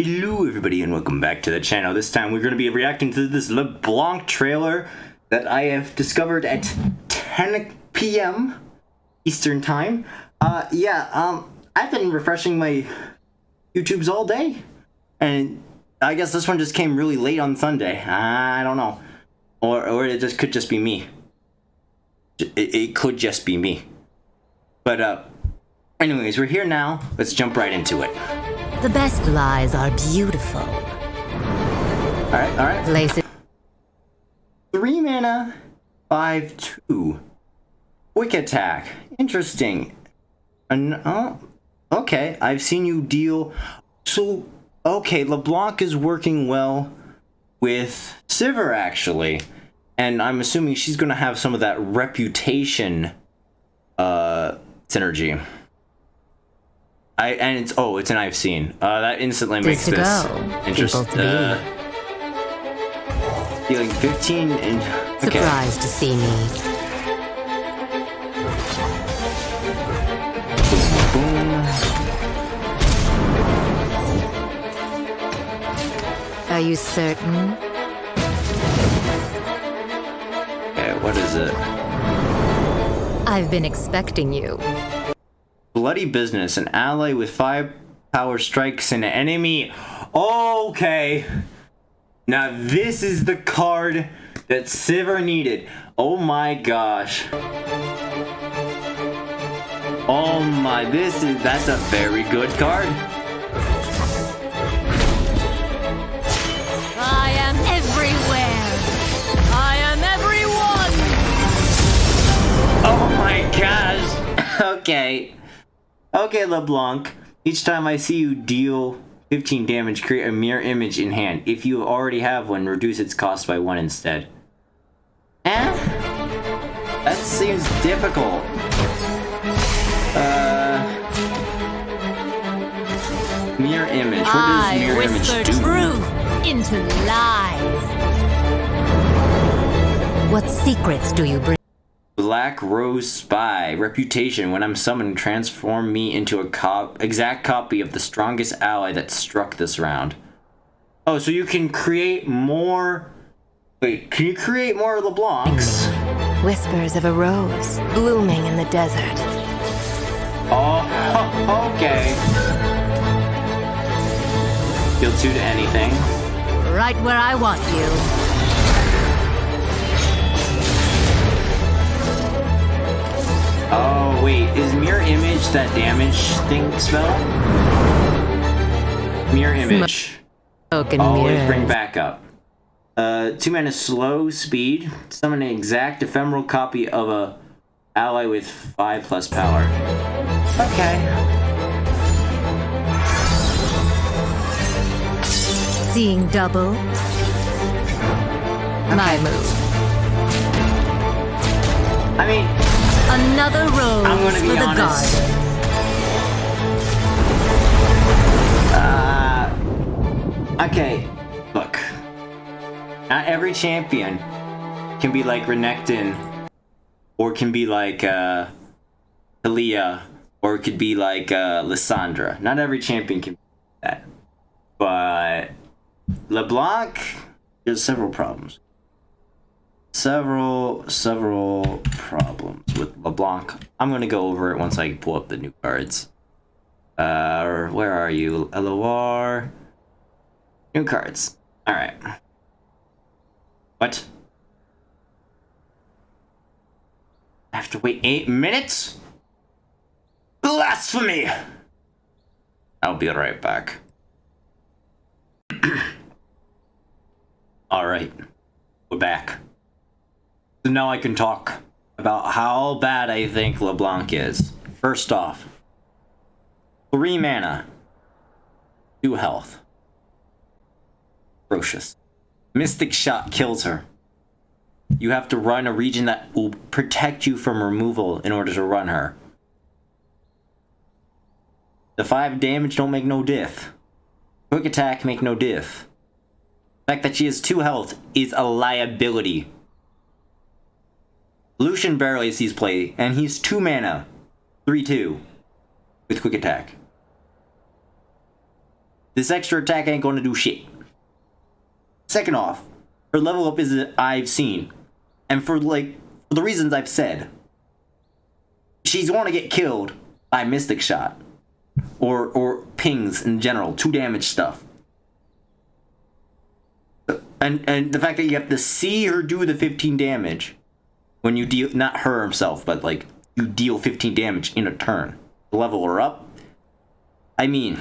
Hello everybody and welcome back to the channel. This time we're going to be reacting to this Leblanc trailer that I have discovered at 10 p.m. Eastern time. I've been refreshing my YouTubes all day, and I guess this one just came really late on Sunday. I don't know. Or it just could just be me. It could just be me. But anyways, we're here now. Let's jump right into it. The best lies are beautiful. Alright. Place it. 3 mana, 5/2. Quick attack. Interesting. Okay, I've seen you deal. So, okay, Leblanc is working well with Sivir, actually. And I'm assuming she's going to have some of that reputation synergy. It's an I've seen. That instantly makes this interesting. Dealing 15 and okay. Surprised to see me. Boom. Are you certain? Okay, what is it? I've been expecting you. Bloody business. An ally with 5 power strikes an enemy. Okay. Now this is the card that Sivir needed. Oh my gosh. Oh my, that's a very good card. I am everywhere. I am everyone. Oh my gosh. Okay, Leblanc. Each time I see you deal 15 damage, create a mirror image in hand. If you already have one, reduce its cost by 1 instead. That seems difficult. Mirror image. What does mirror image do? Truth into lies. What secrets do you bring? Black Rose Spy. Reputation. When I'm summoned, transform me into a exact copy of the strongest ally that struck this round. Oh, so you can create more... Wait, can you create more Leblancs? Whispers of a rose blooming in the desert. Oh, okay. Deal 2 to anything. Right where I want you. Oh, wait. Is mirror image that damage thing spell? Mirror image. Always bring back up. 2 mana slow speed. Summon an exact ephemeral copy of a ally with 5+ power. Okay. Seeing double. My move. I mean, another rose I'm gonna be for the honest. garden. Okay, look. Not every champion can be like Renekton, or can be like Talia, or it could be like Lissandra. Not every champion can be that. But LeBlanc, there's several problems. Several problems with LeBlanc. I'm gonna go over it once I pull up the new cards. Where are you? LOR. New cards. Alright. What? I have to wait 8 minutes? Blasphemy! I'll be right back. Alright. We're back. So now I can talk about how bad I think Leblanc is. First off, 3 mana, 2 health. Ferocious. Mystic Shot kills her. You have to run a region that will protect you from removal in order to run her. The 5 damage don't make no diff. Quick attack make no diff. The fact that she has 2 health is a liability. Lucian barely sees play, and he's 2 mana, 3/2, with quick attack. This extra attack ain't gonna do shit. Second off, her level up is I've seen, and for the reasons I've said, she's going to get killed by Mystic Shot or pings in general, 2 damage stuff. And the fact that you have to see her do the 15 damage when you deal, not her herself, but like you deal 15 damage in a turn, level her up. I mean,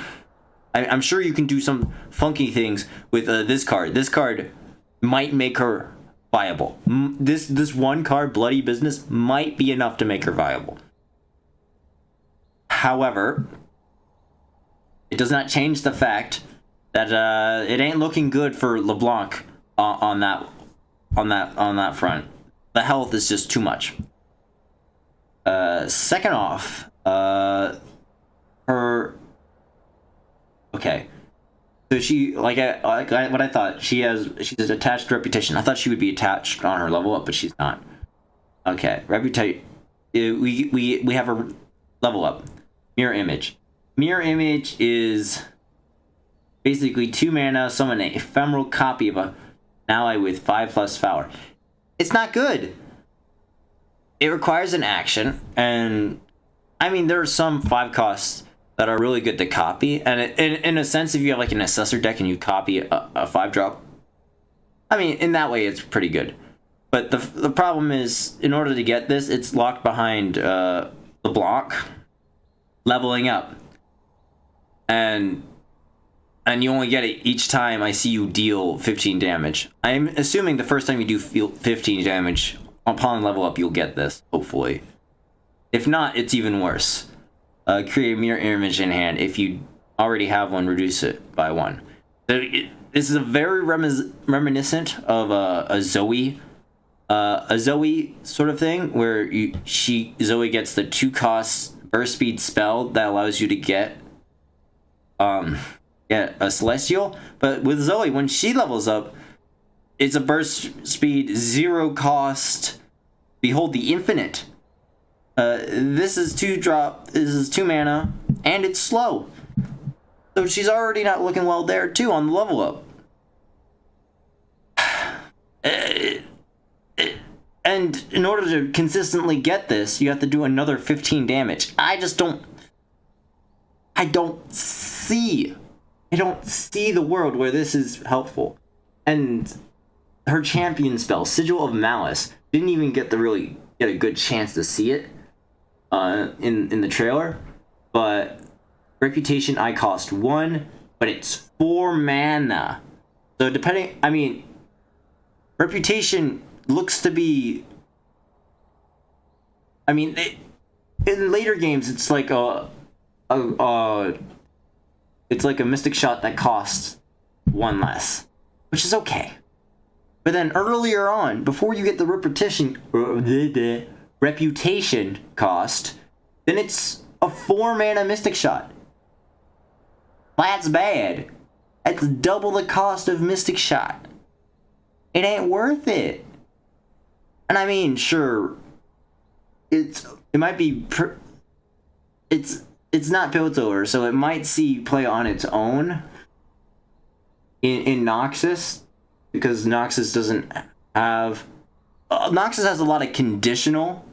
I'm sure you can do some funky things with this card. This card might make her viable. This one card, Bloody Business, might be enough to make her viable. However, it does not change the fact that it ain't looking good for Leblanc on that front. The health is just too much. Second off, her. Okay, so she what I thought she's attached reputation. I thought she would be attached on her level up, but she's not. Okay, reputation. We have her level up. Mirror image. Mirror image is basically 2 mana, summon an ephemeral copy of an ally with 5+ power. It's not good. It requires an action, and I mean there are some 5 costs that are really good to copy, and in a sense, if you have like an assessor deck and you copy a 5-drop, I mean in that way it's pretty good. But the problem is, in order to get this, it's locked behind LeBlanc leveling up, and you only get it each time I see you deal 15 damage. I'm assuming the first time you do 15 damage upon level up, you'll get this, hopefully. If not, it's even worse. Create a mirror image in hand. If you already have one, reduce it by 1. This is a very reminiscent of a Zoe sort of thing, where Zoe gets the 2-cost burst speed spell that allows you to get a Celestial. But with Zoe, when she levels up, it's a burst speed 0-cost Behold the Infinite. This is 2-drop, this is 2 mana, and it's slow. So she's already not looking well there too on the level up. And in order to consistently get this, you have to do another 15 damage. I don't see the world where this is helpful. And her champion spell, Sigil of Malice, didn't even get a good chance to see it in the trailer. But reputation, I cost 1, but it's 4 mana. So reputation looks to be, in later games it's like it's like a Mystic Shot that costs 1 less, which is okay. But then earlier on, before you get the reputation cost, then it's a 4 mana Mystic Shot. That's bad. That's double the cost of Mystic Shot. It ain't worth it. And I mean, sure, it might be it's not Piltover, so it might see play on its own in Noxus, because Noxus doesn't have Noxus has a lot of conditional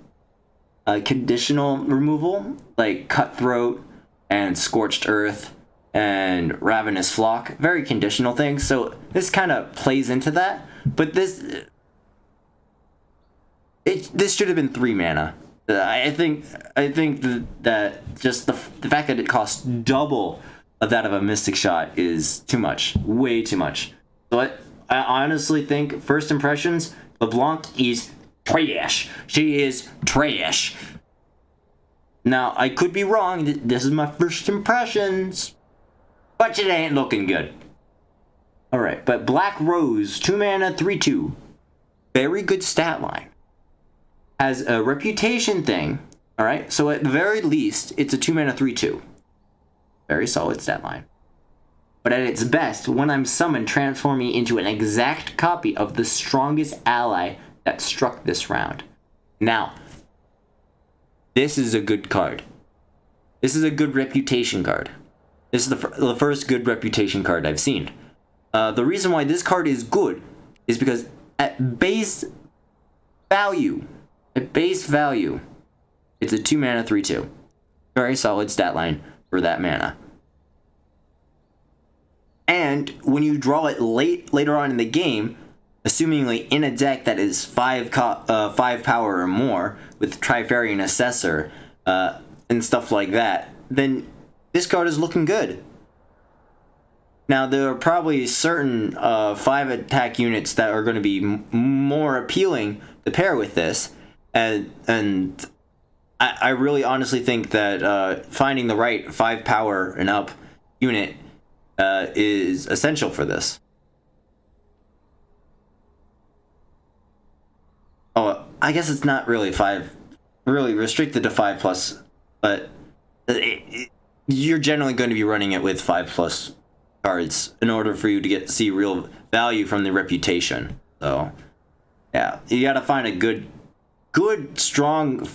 removal, like Cutthroat and Scorched Earth and Ravenous Flock, very conditional things. So this kind of plays into that, but this should have been 3 mana. I think that just the fact that it costs double of that of a Mystic Shot is too much, way too much. So I honestly think, first impressions, LeBlanc is trash. She is trash. Now, I could be wrong. This is my first impressions, but it ain't looking good. Alright, but Black Rose, 2 mana, 3/2. Very good stat line. Has a reputation thing, alright? So at the very least, it's a 2 mana, 3/2. Very solid stat line. But at its best, when I'm summoned, transform me into an exact copy of the strongest ally that struck this round. Now, this is a good card. This is a good reputation card. This is the first good reputation card I've seen. The reason why this card is good is because at base value, it's a 2 mana 3/2. Very solid stat line for that mana. And when you draw it later on in the game, assumingly in a deck that is 5 power or more with Trifarian Assessor and stuff like that, then this card is looking good. Now, there are probably certain 5 attack units that are going to be more appealing to pair with this, and I really honestly think that finding the right 5 power and up unit is essential for this. Oh, I guess it's not really really restricted to 5+, but you're generally going to be running it with 5+ cards in order for you to see real value from the reputation. So, yeah, you got to find a good, strong.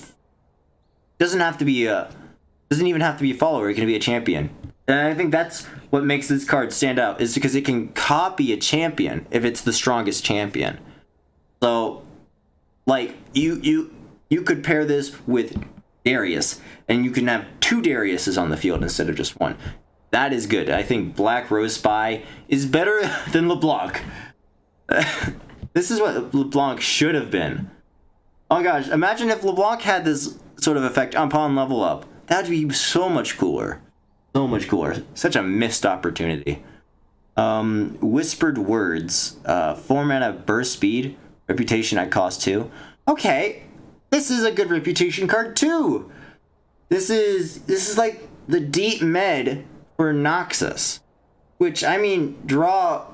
Doesn't even have to be a follower. It can be a champion. And I think that's what makes this card stand out, is because it can copy a champion if it's the strongest champion. So, like, you could pair this with Darius, and you can have 2 Dariuses on the field instead of just 1. That is good. I think Black Rose Spy is better than LeBlanc. This is what LeBlanc should have been. Oh gosh, imagine if LeBlanc had this sort of effect upon level up. That would be so much cooler. So much cooler. Such a missed opportunity. Whispered Words. 4 mana burst speed. Reputation at cost 2. Okay. This is a good reputation card too. This is like the deep med for Noxus. Which, I mean, draw...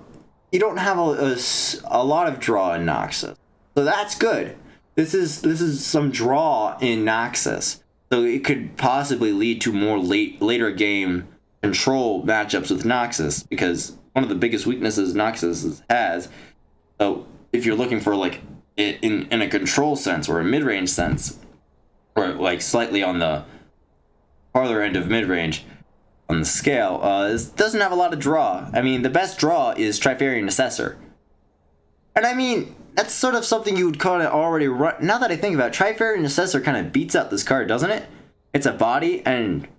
You don't have a lot of draw in Noxus. So that's good. This is some draw in Noxus. So it could possibly lead to more later game control matchups with Noxus, because one of the biggest weaknesses Noxus has, so if you're looking for like in a control sense or a mid-range sense, or like slightly on the farther end of mid-range on the scale, it doesn't have a lot of draw. I mean, the best draw is Trifarian Assessor. And I mean, that's sort of something you would kind of already run. Now that I think about it, Trifarian Assessor kind of beats out this card, doesn't it? It's a body, and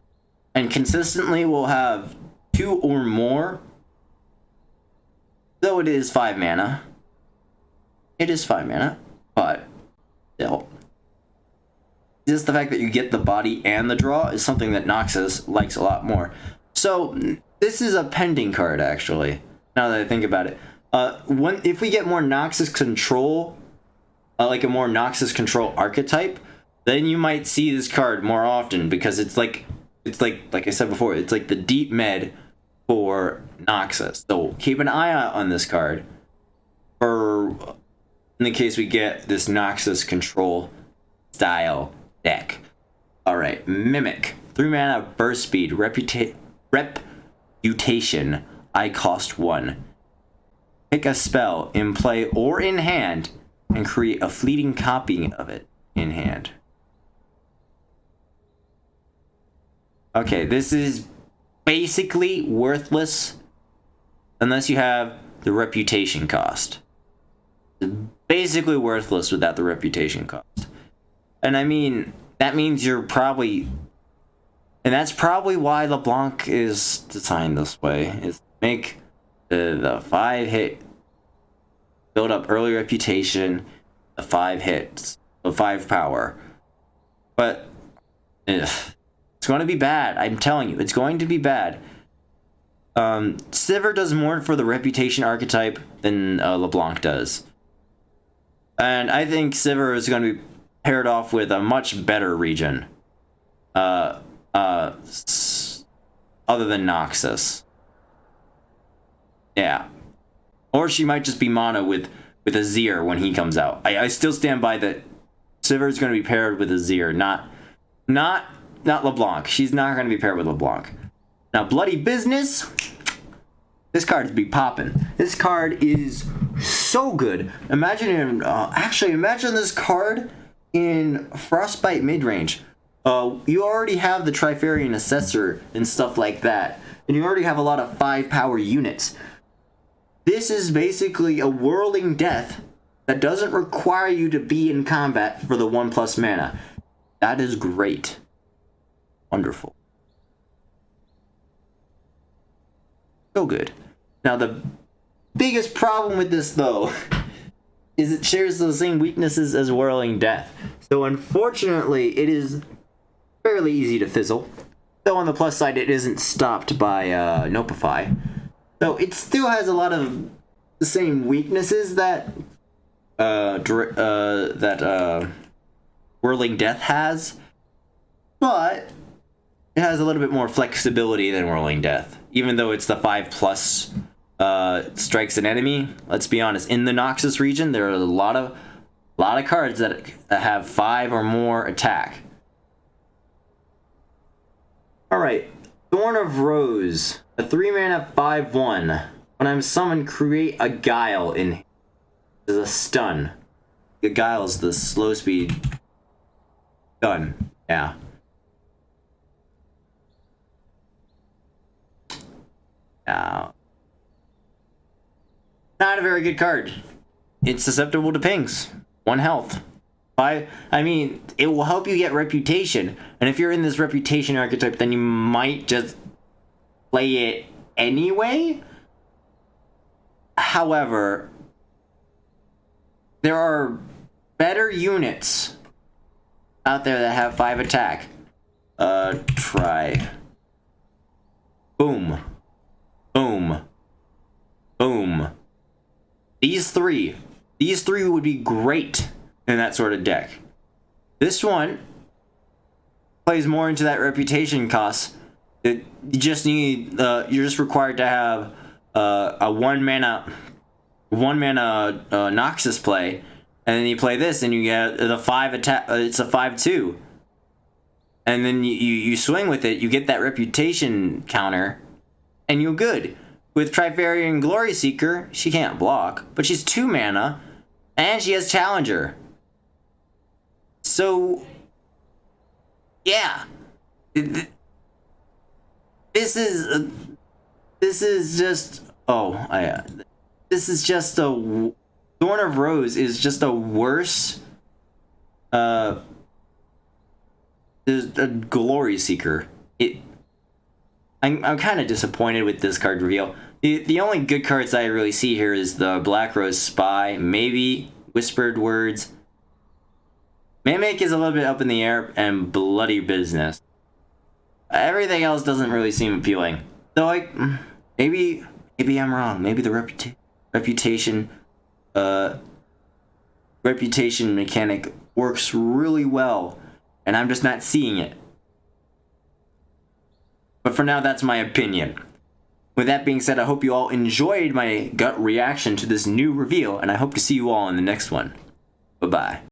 consistently will have 2 or more. Though it is 5 mana. It is 5 mana, but still. Just the fact that you get the body and the draw is something that Noxus likes a lot more. So, this is a pending card, actually, now that I think about it. If we get more Noxus control, like a more Noxus control archetype, then you might see this card more often, because it's like I said before, it's like the deep med for Noxus. So keep an eye out on this card for in the case we get this Noxus control style deck. All right, Mimic, 3 mana burst speed, reputation, I cost 1. Pick a spell in play or in hand and create a fleeting copy of it in hand. Okay, this is basically worthless unless you have the reputation cost. It's basically worthless without the reputation cost. And I mean, that means you're probably... And that's probably why LeBlanc is designed this way, is to make the 5 hit, build up early reputation, the 5 hits, the 5 power. But it's going to be bad. I'm telling you, it's going to be bad. Sivir does more for the reputation archetype than LeBlanc does. And I think Sivir is going to be paired off with a much better region. Other than Noxus. Yeah. Or she might just be mono with Azir when he comes out. I still stand by that Sivir is going to be paired with Azir, not LeBlanc. She's not going to be paired with LeBlanc. Now, Bloody Business. This card be popping. This card is so good. Imagine this card in Frostbite midrange. You already have the Trifarian Assessor and stuff like that. and you already have a lot of 5 power units. This is basically a whirling death that doesn't require you to be in combat for the 1+ mana. That is great. Wonderful. So good. Now the biggest problem with this though is it shares the same weaknesses as Whirling Death. So unfortunately it is fairly easy to fizzle. Though on the plus side it isn't stopped by Nopify. So it still has a lot of the same weaknesses that Whirling Death has, but it has a little bit more flexibility than Whirling Death. Even though it's the 5+ strikes an enemy, let's be honest, in the Noxus region there are a lot of cards that have 5 or more attack. Alright, Thorn of Rose, a 3-mana 5/1. When I'm summoned, create a Guile in is a stun. The Guile is the slow speed stun. Yeah. Now, not a very good card. It's susceptible to pings. 1 health. I mean, it will help you get reputation. And if you're in this reputation archetype, then you might just play it anyway. However, there are better units out there that have 5 attack. Try. Boom. Boom. Boom. These three would be great in that sort of deck. This one plays more into that reputation cost. You just need, you're just required to have a 1 mana Noxus play, and then you play this and you get the 5 attack. It's a 5/2, and then you swing with it. You get that reputation counter, and you're good. With Trifarian Glory Seeker, she can't block, but she's 2 mana, and she has Challenger. So, yeah, this is just this is just a Thorn of Rose is just a worse there's a Glory Seeker. I'm kind of disappointed with this card reveal. The only good cards I really see here is the Black Rose Spy, maybe Whispered Words. Mimic is a little bit up in the air, and Bloody Business. Everything else doesn't really seem appealing. Though maybe I'm wrong. Maybe the reputation mechanic works really well, and I'm just not seeing it. But for now, that's my opinion. With that being said, I hope you all enjoyed my gut reaction to this new reveal, and I hope to see you all in the next one. Bye-bye.